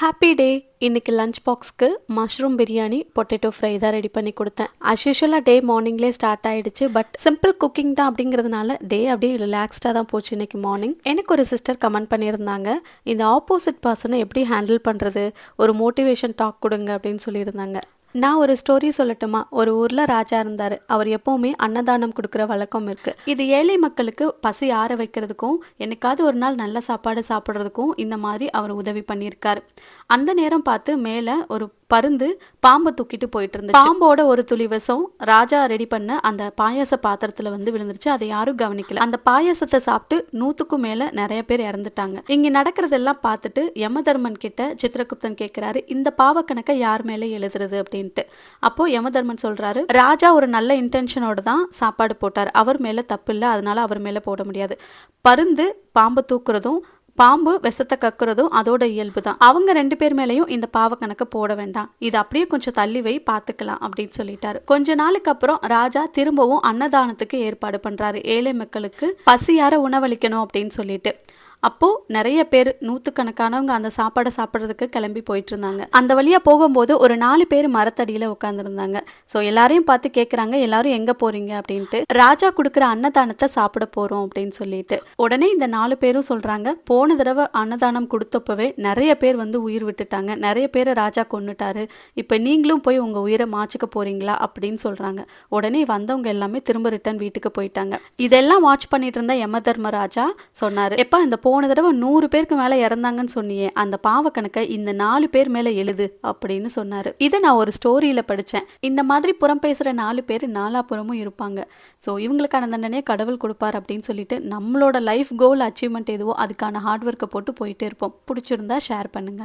Happy day. இன்னைக்கு lunch பாக்ஸ்க்கு mushroom biryani potato fry தான் ரெடி பண்ணி கொடுத்தேன். அஸ்யூஷுவலாக டே மார்னிங்லேயே ஸ்டார்ட் ஆயிடுச்சு. பட் சிம்பிள் குக்கிங் தான் அப்படிங்கிறதுனால டே அப்படியே ரிலாக்ஸ்டாக தான் போச்சு இன்னைக்கு மார்னிங். எனக்கு ஒரு சிஸ்டர் கமெண்ட் பண்ணியிருந்தாங்க, இந்த ஆப்போசிட் பர்சனை எப்படி ஹேண்டில் பண்ணுறது, ஒரு மோட்டிவேஷன் டாக் கொடுங்க அப்படின்னு சொல்லியிருந்தாங்க. நான் ஒரு ஸ்டோரி சொல்லட்டுமா? ஒரு ஊர்ல ராஜா இருந்தாரு. அவர் எப்பவுமே அன்னதானம் கொடுக்குற வழக்கம் இருக்கு. இது ஏழை மக்களுக்கு பசி ஆற வைக்கிறதுக்கும் என்னைக்காவது ஒரு நாள் நல்ல சாப்பாடு சாப்பிட்றதுக்கும் இந்த மாதிரி அவர் உதவி பண்ணியிருக்காரு. அந்த நேரம் பார்த்து மேல ஒரு பருந்து பாம்பை தூக்கிட்டு போயிட்டு இருந்துச்சு. பாம்போட ஒரு துளி விஷம் ராஜா ரெடி பண்ண அந்த பாயாச பாத்திரத்துல வந்து விழுந்துருச்சு. அதை யாரும் கவனிக்கல. அந்த பாயாசத்தை சாப்பிட்டு 100க்கும் மேல நிறைய பேர் இறந்துட்டாங்க. இங்க நடக்கிறதெல்லாம் பார்த்துட்டு யமதர்மன் கிட்ட சித்திரகுப்தன் கேட்கிறாரு, இந்த பாவ கணக்கை யார் மேல எழுதுறது அப்படின்ட்டு. அப்போ யமதர்மன் சொல்றாரு, ராஜா ஒரு நல்ல இன்டென்ஷனோட தான் சாப்பாடு போட்டார், அவர் மேல தப்பு இல்லை, அதனால அவர் மேல போட முடியாது. பருந்து பாம்பு தூக்குறதும் பாம்பு விஷத்தை கக்குறதும் அதோட இயல்பு தான். அவங்க 2 பேர் மேலேயும் இந்த பாவ கணக்கை போட வேண்டாம், இது அப்படியே கொஞ்சம் தள்ளி வை, பார்த்துக்கலாம் அப்படின்னு சொல்லிட்டாரு. கொஞ்ச நாளுக்கு அப்புறம் ராஜா திரும்பவும் அன்னதானத்துக்கு ஏற்பாடு பண்றாரு. ஏழை மக்களுக்கு பசியார உணவளிக்கணும் அப்படின்னு சொல்லிட்டு. அப்போ நிறைய பேர் 100கணக்கானவங்க அந்த சாப்பாடை சாப்பிட்றதுக்கு கிளம்பி போயிட்டு இருந்தாங்க. அந்த வழியா போகும்போது ஒரு 4 பேர் மரத்தடியில உட்காந்துருந்தாங்க. ஸோ எல்லாரையும் பார்த்து கேட்குறாங்க, எல்லாரும் எங்க போறீங்க அப்படின்ட்டு. ராஜா கொடுக்குற அன்னதானத்தை சாப்பிட போறோம் அப்படின்னு சொல்லிட்டு. உடனே இந்த 4 பேரும் சொல்றாங்க, போன தடவை அன்னதானம் கொடுத்தப்பவே நிறைய பேர் வந்து உயிர் விட்டுட்டாங்க, நிறைய பேரை ராஜா கொன்னுட்டாரு, இப்போ நீங்களும் போய் உங்க உயிரை மாச்சிக்க போறீங்களா அப்படின்னு சொல்றாங்க. உடனே வந்தவங்க எல்லாமே திரும்ப ரிட்டர்ன் வீட்டுக்கு போயிட்டாங்க. இதெல்லாம் வாட்ச் பண்ணிட்டு இருந்த யமதர்மராஜா சொன்னாரு, எப்ப இந்த போன தடவை 100 பேருக்கு மேல இறந்தாங்கன்னு சொன்னியே, அந்த பாவ கணக்கை இந்த 4 பேர் மேல எழுது அப்படின்னு சொன்னாரு. இதை நான் ஒரு ஸ்டோரியில படிச்சேன். இந்த மாதிரி புறம் பேசுற 4 பேர் நாலாபுறமும் இருப்பாங்க. ஸோ இவங்களுக்கான தண்டனையை கடவுள் கொடுப்பார் அப்படின்னு சொல்லிட்டு நம்மளோட லைஃப் கோல் அச்சீவ்மெண்ட் எதுவோ அதுக்கான ஹார்ட் ஒர்க்கை போட்டு போயிட்டே இருப்போம். பிடிச்சிருந்தா ஷேர் பண்ணுங்க.